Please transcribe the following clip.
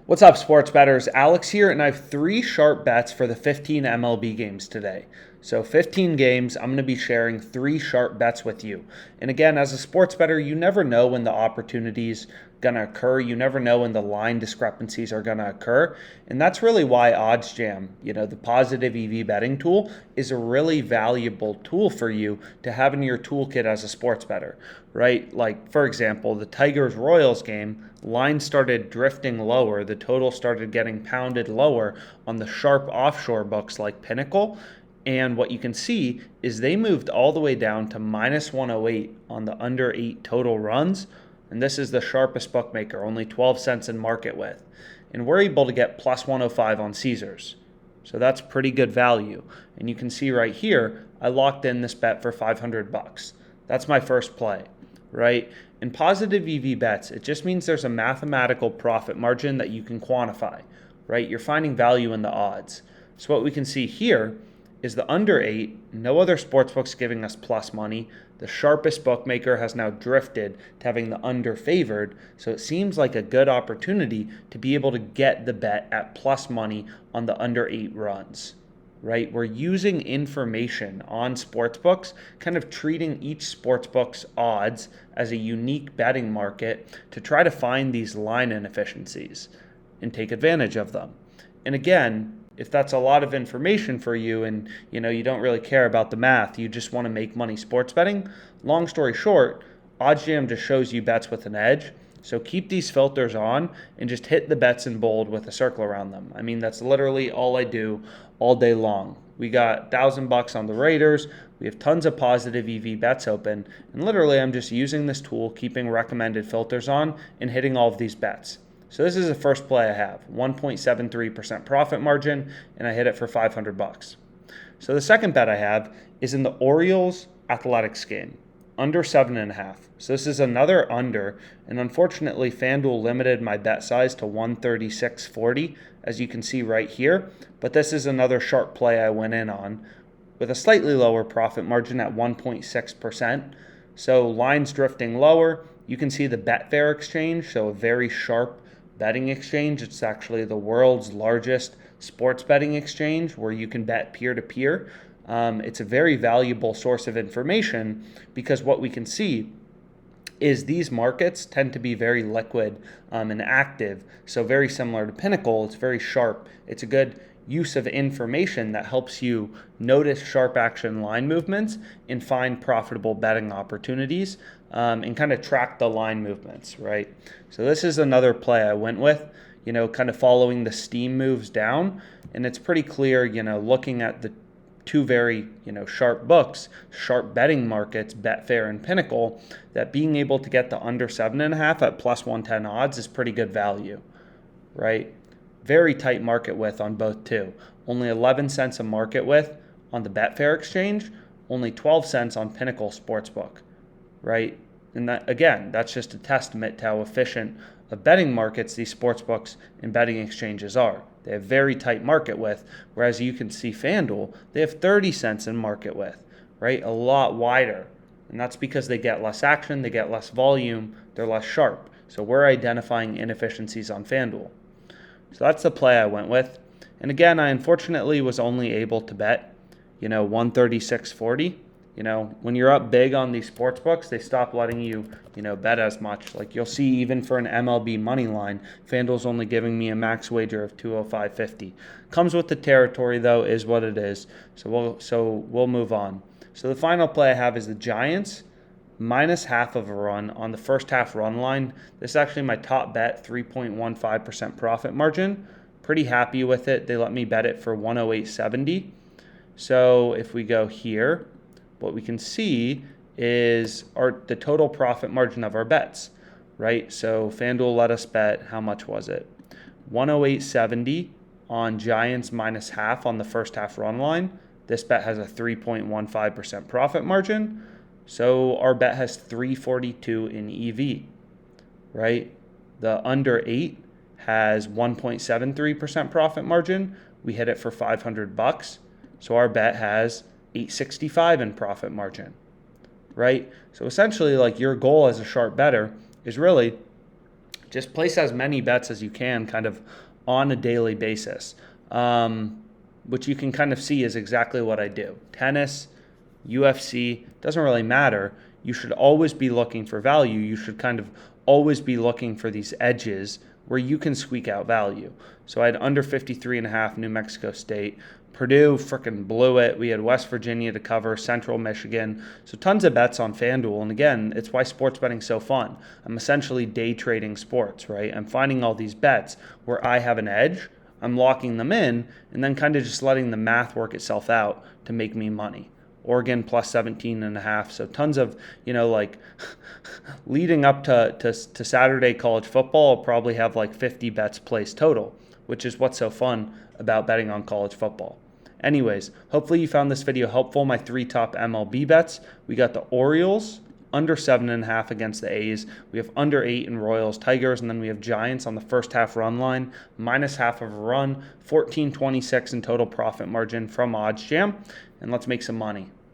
What's up, sports bettors? Alex here, and I have 3 sharp bets for the 15 MLB games today. So 15 games, I'm going to be sharing 3 sharp bets with you. And again, as a sports bettor, you never know when the opportunity's going to occur. You never know when the line discrepancies are going to occur. And that's really why OddsJam, the positive EV betting tool, is a really valuable tool for you to have in your toolkit as a sports bettor, right? Like, for example, the Tigers-Royals game, line started drifting lower. The total started getting pounded lower on the sharp offshore books like Pinnacle. And what you can see is they moved all the way down to minus 108 on the under 8 total runs. And this is the sharpest bookmaker, only 12 cents in market width. And we're able to get plus 105 on Caesars. So that's pretty good value. And you can see right here, I locked in this bet for $500. That's my first play, right? In positive EV bets, it just means there's a mathematical profit margin that you can quantify, right? You're finding value in the odds. So what we can see here is the under 8, no other sportsbook's giving us plus money. The sharpest bookmaker has now drifted to having the under favored, so it seems like a good opportunity to be able to get the bet at plus money on the under 8 runs, right? We're using information on sportsbooks, kind of treating each sportsbook's odds as a unique betting market to try to find these line inefficiencies and take advantage of them. And again, if that's a lot of information for you and you don't really care about the math, you just want to make money sports betting, long story short, OddsJam just shows you bets with an edge. So keep these filters on and just hit the bets in bold with a circle around them. I mean, that's literally all I do all day long. We got $1,000 on the Raiders. We have tons of positive EV bets open. And literally, I'm just using this tool, keeping recommended filters on and hitting all of these bets. So this is the first play I have, 1.73% profit margin, and I hit it for $500. So the second bet I have is in the Orioles Athletics game, under 7.5. So this is another under, and unfortunately FanDuel limited my bet size to 136.40, as you can see right here. But this is another sharp play I went in on with a slightly lower profit margin at 1.6%. So lines drifting lower. You can see the Betfair exchange, so a very sharp betting exchange. It's actually the world's largest sports betting exchange where you can bet peer-to-peer. It's a very valuable source of information because what we can see is these markets tend to be very liquid and active. So very similar to Pinnacle, it's very sharp. It's a good use of information that helps you notice sharp action line movements and find profitable betting opportunities and kind of track the line movements, right? So this is another play I went with, kind of following the steam moves down. And it's pretty clear, looking at the two very, sharp books, sharp betting markets, Betfair and Pinnacle, that being able to get the under 7.5 at plus 110 odds is pretty good value, right? Very tight market width on both too. Only 11 cents a market width on the Betfair exchange, only 12 cents on Pinnacle Sportsbook, right? And that, again, that's just a testament to how efficient of betting markets these sportsbooks and betting exchanges are. They have very tight market width, whereas you can see FanDuel, they have 30 cents in market width, right? A lot wider. And that's because they get less action, they get less volume, they're less sharp. So we're identifying inefficiencies on FanDuel. So that's the play I went with. And again, I unfortunately was only able to bet, 136.40. When you're up big on these sports books, they stop letting you, bet as much. Like you'll see even for an MLB money line, FanDuel's only giving me a max wager of 205.50. Comes with the territory though, is what it is. So we'll move on. So the final play I have is the Giants minus half of a run on the first half run line. This is actually my top bet, 3.15% profit margin. Pretty happy with it. They let me bet it for 108.70. So if we go here, what we can see is the total profit margin of our bets, right? So FanDuel let us bet, how much was it? 108.70 on Giants minus half on the first half run line. This bet has a 3.15% profit margin. So our bet has 342 in EV, right? The under 8 has 1.73% profit margin. We hit it for $500. So our bet has 865 in profit margin, right? So essentially, like, your goal as a sharp bettor is really just place as many bets as you can kind of on a daily basis, which you can kind of see is exactly what I do. Tennis, UFC, doesn't really matter. You should always be looking for value. You should kind of always be looking for these edges where you can squeak out value. So I had under 53.5 New Mexico State. Purdue freaking blew it. We had West Virginia to cover, Central Michigan. So tons of bets on FanDuel. And again, it's why sports betting's so fun. I'm essentially day trading sports, right? I'm finding all these bets where I have an edge. I'm locking them in and then kind of just letting the math work itself out to make me money. Oregon plus 17.5. So tons of, like leading up to Saturday college football, I'll probably have like 50 bets placed total, which is what's so fun about betting on college football. Anyways, hopefully you found this video helpful. My 3 top MLB bets. We got the Orioles under 7.5 against the A's. We have under 8 in Royals, Tigers, and then we have Giants on the first half run line, minus half of a run, 14.26 in total profit margin from OddsJam. And let's make some money.